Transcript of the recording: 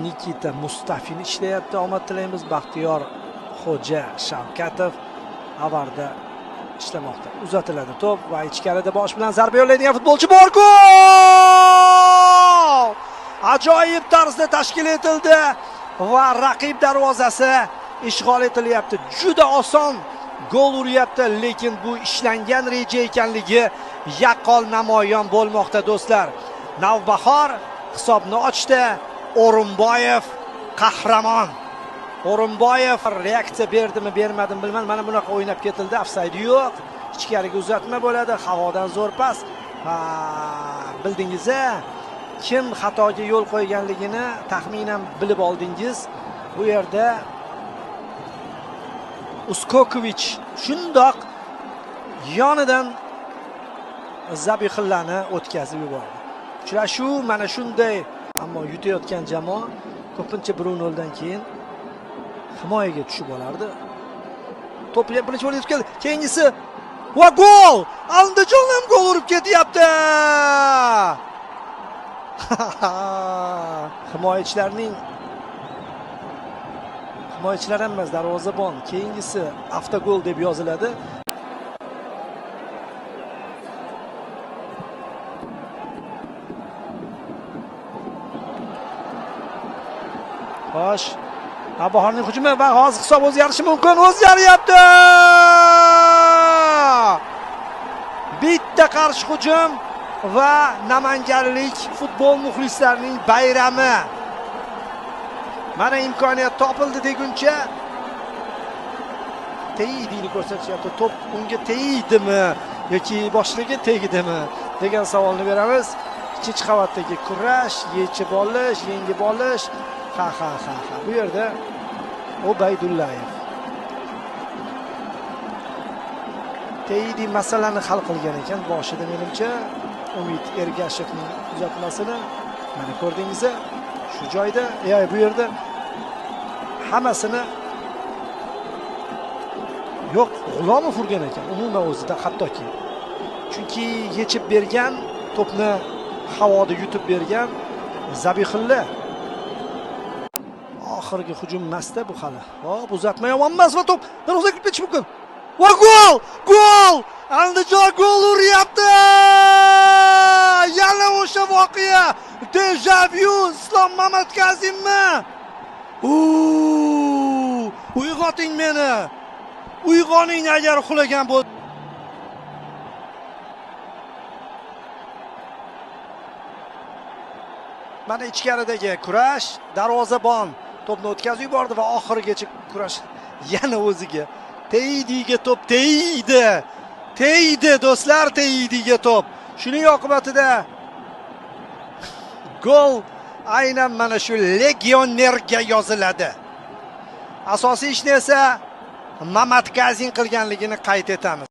Nikita Mustafin ishlayapti. Omad tilaymiz. Baxtiyor Xo'ja Shavkatov avarda ishlamoqda. Uzatiladi to'p va ichkarida bosh bilan zarba yo'llaydigan futbolchi bor. Gol! Ajoyib tarzda tashkil etildi va raqib darvozasi ishg'ol etilyapti. Juda oson gol uryapti, lekin bu ishlangan reja ekanligi yaqqol namoyon bo'lmoqda do'stlar. Navbahor hisobni ochdi. O'rinboyev qahramon. O'rinboyev reaksiya berdimi, bermadimi bilmadim. Mana bunaqa o'ynab ketildi. Ofsayd yo'q. Ichkariga uzatma bo'ladi. Havodan zo'r pas. Bildingiz-a, kim xatoga yo'l qo'yganligini taxminan bilib oldingiz. Bu yerda Uskokovich shundoq yonidan Zabihillani o'tkazib yubordi. Uchrashuv mana shunday, ammo yutayotgan jamoa ko'pincha 1-0 dan keyin himoyaga tushib olardi. To'pni birinchi bo'lib keldi. Keyingisi va gol! Andijon ham gol urib ketyapti. Himoyachilar emas, darvozabon. Keyingisi avtogol deb yoziladi. Xo'sh, Navbahorning hujumi va hozir hisob o'zgarishi mumkin. O'zgaryapti! Bitta qarshi hujum va namanganlik futbol muxlislarining bayrami. Mana imkoniyat topildi deguncha teyidini ko'rsatishyapti. To'p unga teydimi yoki boshiga tegdimi degan savolni beramiz. Ikkinchi qavatdagi kurash, yechib olish, yengib olish. Bu yerda Obaydullayev Teyidi masalani hal qilgan ekan boshida, menimcha. Umid Ergashevning uzatmasini mana ko'rdingiz, shu joyda, bu yerda hammasini yo'q, G'ulomov urgan ekan umuman o'zida, hattoki. Chunki yechib bergan, to'pni havoda yutib bergan Zabihilla. Oxirgi hujum emasda bu hali. Hop, uzatma yomon emas va to'p darvozaga kirib ketishi mumkin. Va gol! Gol! Andijon gol uryapti! Yana o'sha voqea. Deja vu. Islom Mamadkazimmi? Uyg'oting meni. Uyg'oning agar uxlagan bo'lsa. Mana ichkaridagi kurash, darvozabon to'pni o'tkazib yubordi va oxirigacha kurash yana o'ziga. Teydiga to'p teydi. Teydi do'stlar, teydiga to'p. Shuning oqibatida gol aynan mana shu legionerga yoziladi. Asosiy ishni esa Mamadkazin qilganligini qayd etamiz.